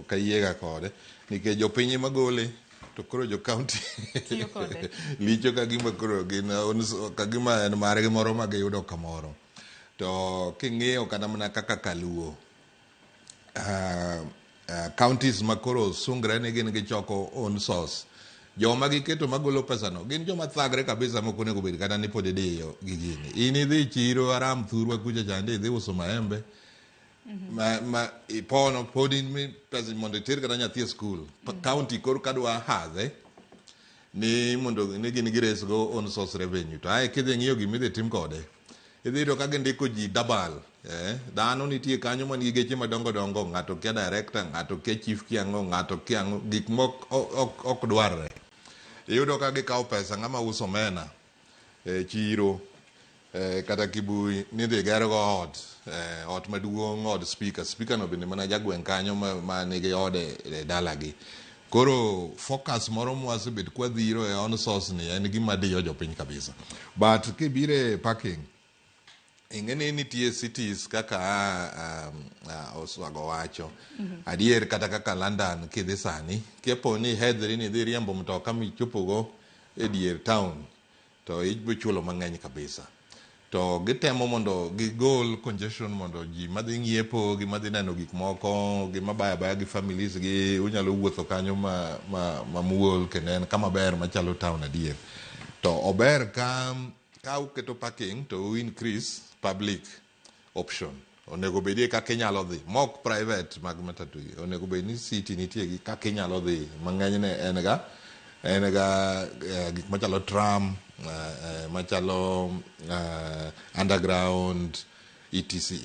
kayiega kode nikech jopiny magole to koro jo county licho kagima koro gin kagima en margi moro ma giyudo kamoro. To king'iyo kata mana kaka Kaluo, counties makoro sungre ni gin gichoko own source, joma giketo magolo pesano gin joma thagre kabisa moko nego bed kata ni pod idiyo gi gini. In idhi chiro Aram Thurwa kucha chande idhi uso maembe ma ipono pod in pesa mondo iter kata nyathi e school. County koro kadwa hadhe ni mondo ni gin giresgo own source revenue, to ae kidhi ng'iyo gimidhi tim kode idhi to ka gindiko ji double. Dhano nitie kanyo man gi geche madongo dongo, ng'ato kia director, ng'ato kia chief kiang'o, ng'ato kiang'o, gik mok ok dwarre. Iyudo ka gikawo pesa ng'ama uso mena chiro kata Kibui nidhi gero go ot maduong', od speaker no bende mana jagweng' kanyo ma nigi ode dalagi. Koro focus moro mwasebet kwa dhiro e on source ni en gima diyo jopiny kabisa. But kibire parking, ing'eni nitie cities kaka Oswago wacho adier kata kaka London kidhi sani kepo ni hedhri ni dhi riembo mtoka michopogo e dier town to ibochulo mang'eny kabisa. To gitemo mondo gigol congestion mondo ji madhi ng'iepo gi madhi neno gik moko gi mabaya baya gi families gi unyalo wuotho kanyo mamuol kendo en kama ber machalo town adier. To ober ka uketo parking to u increase public option. Onego bedie kaka inyalo dhi, mok private mag matatu. Onego bed ni city nitie gi kaka inyalo dhi. Mang'eny ne en ga gik machalo tram, machalo underground etc.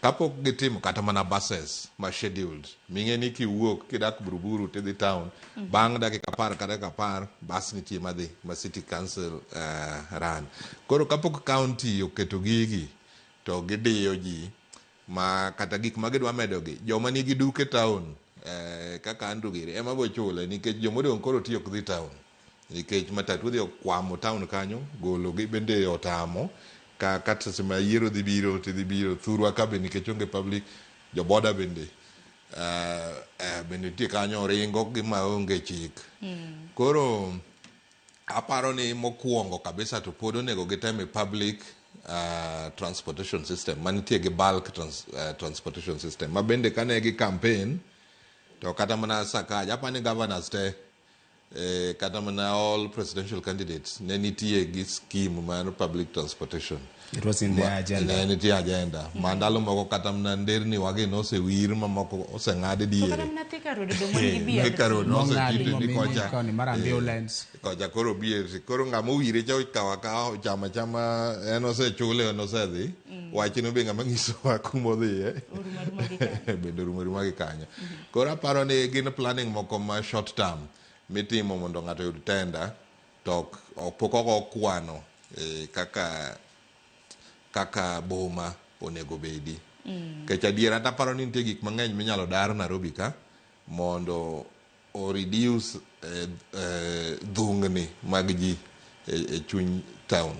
Kapok gitimo kata mana buses ma scheduled, ming'eni kiwuok kidak Buruburu tidhi town, bang' dakika 10 kata dakika 10 bus nitie madhi ma city council run. Koro kapok county oketo gigi to gidiyo ji ma kata gik ma gidwa medogi, joma nigi duke town kaka Andugiri ema bochule nikech jomodong' koro tiyo ok dhi town nikech matatu dhi okwamo town kanyo, golo gi bende otamo kata sema yiero dhi biro tidhi biro Thurwa ka be nikech onge public, joboda bende nitie kanyo ringo gi maonge chik. Koro aparo ni mokwongo kabisa to pod onego giteme public transportation system, manitie gi bulk transportation system ma bende kane gi campaign to kata mana Sakaja apani governors te kata mana all presidential candidates ne nitie gi scheme man public transportation. It was in their agenda. Ne nitie agenda. Mandalo moko kata mana nderni wagi nosewir mamoko oseng'ad diere. Kata mana Thika Road domoni gi Thika Road nosekiti ni kocha ni mar ambulance. Koja koro bier koro ng'ama owire cha kawa chama en osechule en osedhi wachino be ng'ama ng'isowa kuma odhiye bende rumo gi kanyo. Koro aparo ni gin planning moko ma short term mitimo mondo ng'ato yud tenda to pok okwano kaka boma onego bedi. Kech adier ata paro ni nitie gik mang'eny minyalo dar Nairobi ka mondo o reduce dhungni mag ji e chuny town.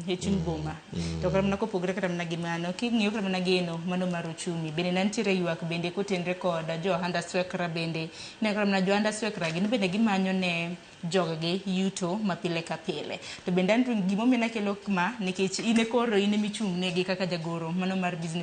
E chuny boma. To kata mana kopogre kata mana gimano, king'iyo kata mana geno mano mar uchumi. Bende nantiere ywak bende kotenre koda jo Handa Swekra bende. Ne kata mana jo Handa Swekra gin bende gimanyo ne joggi yuto mapile ka pile. To bende anto gimomiyo nakelo ma nikech ine koro ine michung' negi kaka jagoro mano mar business